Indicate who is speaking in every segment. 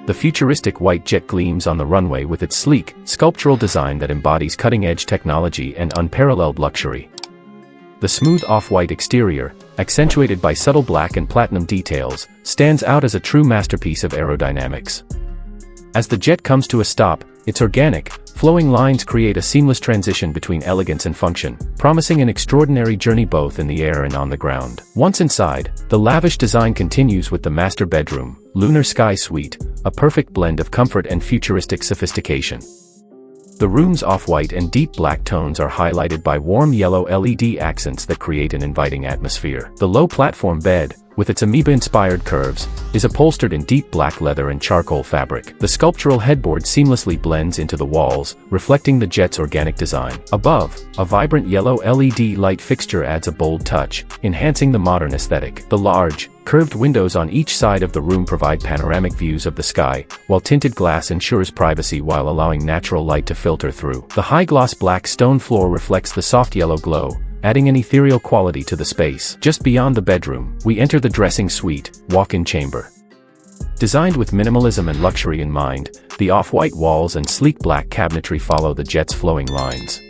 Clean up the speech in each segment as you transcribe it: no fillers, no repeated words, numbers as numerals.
Speaker 1: The futuristic white jet gleams on the runway with its sleek, sculptural design that embodies cutting-edge technology and unparalleled luxury. The smooth off-white exterior, accentuated by subtle black and platinum details, stands out as a true masterpiece of aerodynamics. As the jet comes to a stop, its organic, flowing lines create a seamless transition between elegance and function, promising an extraordinary journey both in the air and on the ground. Once inside, the lavish design continues with the master bedroom, Lunar Sky Suite, a perfect blend of comfort and futuristic sophistication. The room's off-white and deep black tones are highlighted by warm yellow LED accents that create an inviting atmosphere. The low platform bed, with its amoeba-inspired curves, is upholstered in deep black leather and charcoal fabric. The sculptural headboard seamlessly blends into the walls, reflecting the jet's organic design. Above, a vibrant yellow LED light fixture adds a bold touch, enhancing the modern aesthetic. The large, curved windows on each side of the room provide panoramic views of the sky, while tinted glass ensures privacy while allowing natural light to filter through. The high-gloss black stone floor reflects the soft yellow glow, adding an ethereal quality to the space. Just beyond the bedroom, we enter the dressing suite, walk-in chamber. Designed with minimalism and luxury in mind, the off-white walls and sleek black cabinetry follow the jet's flowing lines.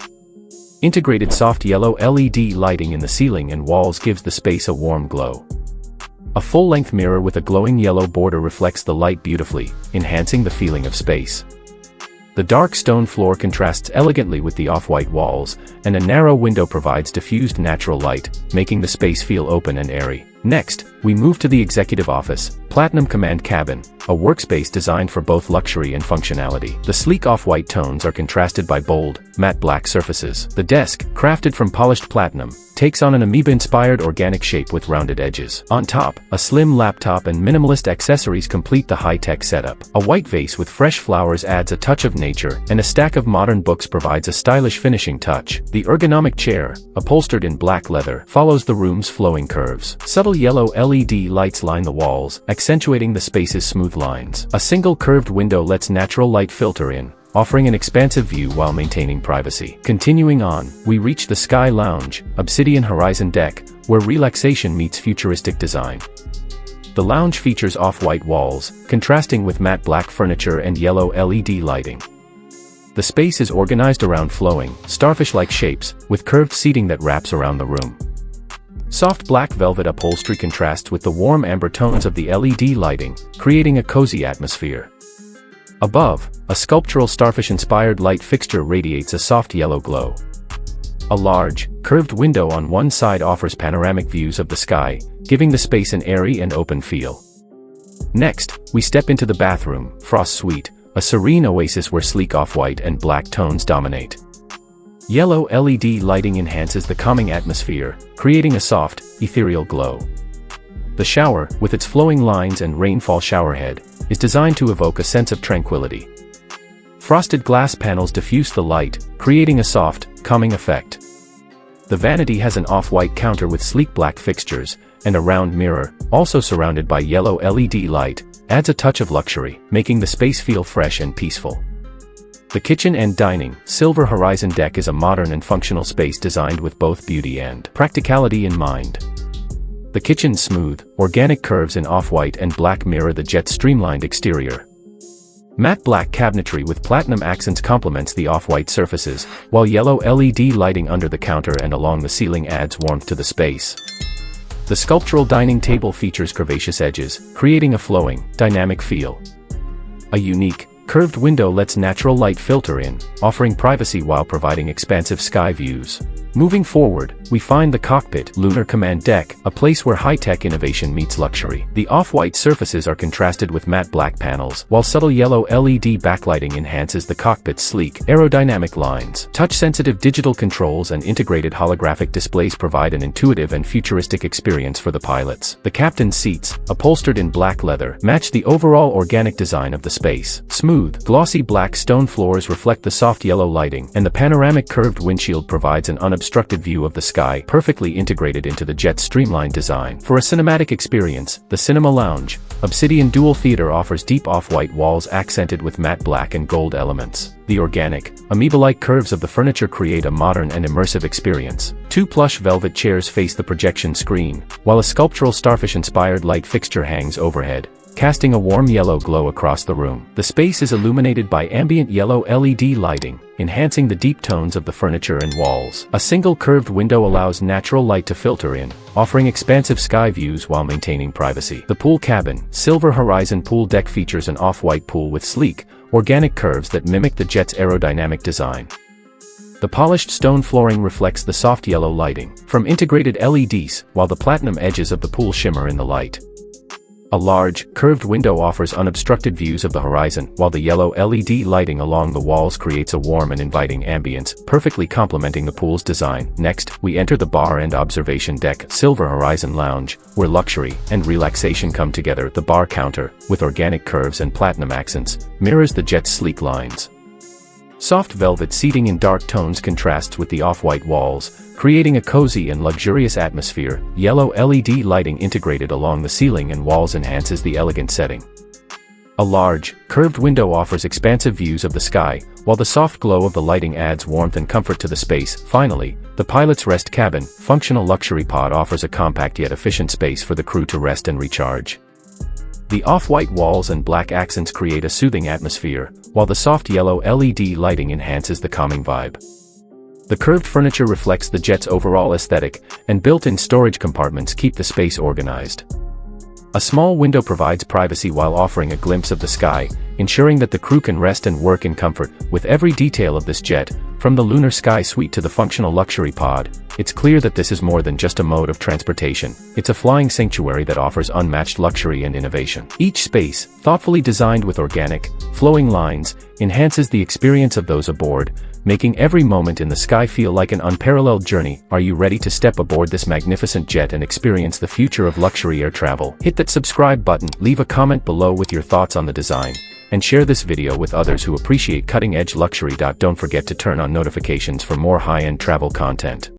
Speaker 1: Integrated soft yellow LED lighting in the ceiling and walls gives the space a warm glow. A full-length mirror with a glowing yellow border reflects the light beautifully, enhancing the feeling of space. The dark stone floor contrasts elegantly with the off-white walls, and a narrow window provides diffused natural light, making the space feel open and airy. Next, we move to the executive office, Platinum Command Cabin, a workspace designed for both luxury and functionality. The sleek off-white tones are contrasted by bold, matte black surfaces. The desk, crafted from polished platinum, takes on an amoeba-inspired organic shape with rounded edges. On top, a slim laptop and minimalist accessories complete the high-tech setup. A white vase with fresh flowers adds a touch of nature, and a stack of modern books provides a stylish finishing touch. The ergonomic chair, upholstered in black leather, follows the room's flowing curves. Subtle yellow LED lights line the walls, accentuating the space's smooth lines. A single curved window lets natural light filter in, offering an expansive view while maintaining privacy. Continuing on, we reach the Sky Lounge, Obsidian Horizon Deck, where relaxation meets futuristic design. The lounge features off-white walls, contrasting with matte black furniture and yellow LED lighting. The space is organized around flowing, starfish-like shapes, with curved seating that wraps around the room. Soft black velvet upholstery contrasts with the warm amber tones of the LED lighting, creating a cozy atmosphere. Above, a sculptural starfish-inspired light fixture radiates a soft yellow glow. A large, curved window on one side offers panoramic views of the sky, giving the space an airy and open feel. Next, we step into the bathroom, Frost Suite, a serene oasis where sleek off-white and black tones dominate. Yellow LED lighting enhances the calming atmosphere, creating a soft, ethereal glow. The shower, with its flowing lines and rainfall showerhead, is designed to evoke a sense of tranquility. Frosted glass panels diffuse the light, creating a soft, calming effect. The vanity has an off-white counter with sleek black fixtures, and a round mirror, also surrounded by yellow LED light, adds a touch of luxury, making the space feel fresh and peaceful. The kitchen and dining, Silver Horizon Deck is a modern and functional space designed with both beauty and practicality in mind. The kitchen's smooth, organic curves in off-white and black mirror the jet's streamlined exterior. Matte black cabinetry with platinum accents complements the off-white surfaces, while yellow LED lighting under the counter and along the ceiling adds warmth to the space. The sculptural dining table features curvaceous edges, creating a flowing, dynamic feel. A unique, curved window lets natural light filter in, offering privacy while providing expansive sky views. Moving forward, we find the cockpit, Lunar Command Deck, a place where high-tech innovation meets luxury. The off-white surfaces are contrasted with matte black panels, while subtle yellow LED backlighting enhances the cockpit's sleek, aerodynamic lines. Touch-sensitive digital controls and integrated holographic displays provide an intuitive and futuristic experience for the pilots. The captain's seats, upholstered in black leather, match the overall organic design of the space. Smooth, glossy black stone floors reflect the soft yellow lighting, and the panoramic curved windshield provides an unobstructed view of the sky, perfectly integrated into the jet's streamlined design. For a cinematic experience, the Cinema Lounge, Obsidian Dual Theater offers deep off-white walls accented with matte black and gold elements. The organic, amoeba-like curves of the furniture create a modern and immersive experience. Two plush velvet chairs face the projection screen, while a sculptural starfish-inspired light fixture hangs overhead, casting a warm yellow glow across the room. The space is illuminated by ambient yellow LED lighting, enhancing the deep tones of the furniture and walls. A single curved window allows natural light to filter in, offering expansive sky views while maintaining privacy. The pool cabin, Silver Horizon pool deck features an off-white pool with sleek, organic curves that mimic the jet's aerodynamic design. The polished stone flooring reflects the soft yellow lighting from integrated LEDs, while the platinum edges of the pool shimmer in the light. A large, curved window offers unobstructed views of the horizon, while the yellow LED lighting along the walls creates a warm and inviting ambience, perfectly complementing the pool's design. Next, we enter the bar and observation deck, Silver Horizon Lounge, where luxury and relaxation come together. The bar counter, with organic curves and platinum accents, mirrors the jet's sleek lines. Soft velvet seating in dark tones contrasts with the off-white walls, creating a cozy and luxurious atmosphere. Yellow LED lighting integrated along the ceiling and walls enhances the elegant setting. A large, curved window offers expansive views of the sky, while the soft glow of the lighting adds warmth and comfort to the space. Finally, the pilot's rest cabin, functional luxury pod, offers a compact yet efficient space for the crew to rest and recharge. The off-white walls and black accents create a soothing atmosphere, while the soft yellow LED lighting enhances the calming vibe. The curved furniture reflects the jet's overall aesthetic, and built-in storage compartments keep the space organized. A small window provides privacy while offering a glimpse of the sky, ensuring that the crew can rest and work in comfort. With every detail of this jet, from the Lunar Sky Suite to the functional luxury pod, it's clear that this is more than just a mode of transportation. It's a flying sanctuary that offers unmatched luxury and innovation. Each space, thoughtfully designed with organic, flowing lines, enhances the experience of those aboard, making every moment in the sky feel like an unparalleled journey. Are you ready to step aboard this magnificent jet and experience the future of luxury air travel? Hit that subscribe button, leave a comment below with your thoughts on the design, and share this video with others who appreciate cutting-edge luxury. Don't forget to turn on notifications for more high-end travel content.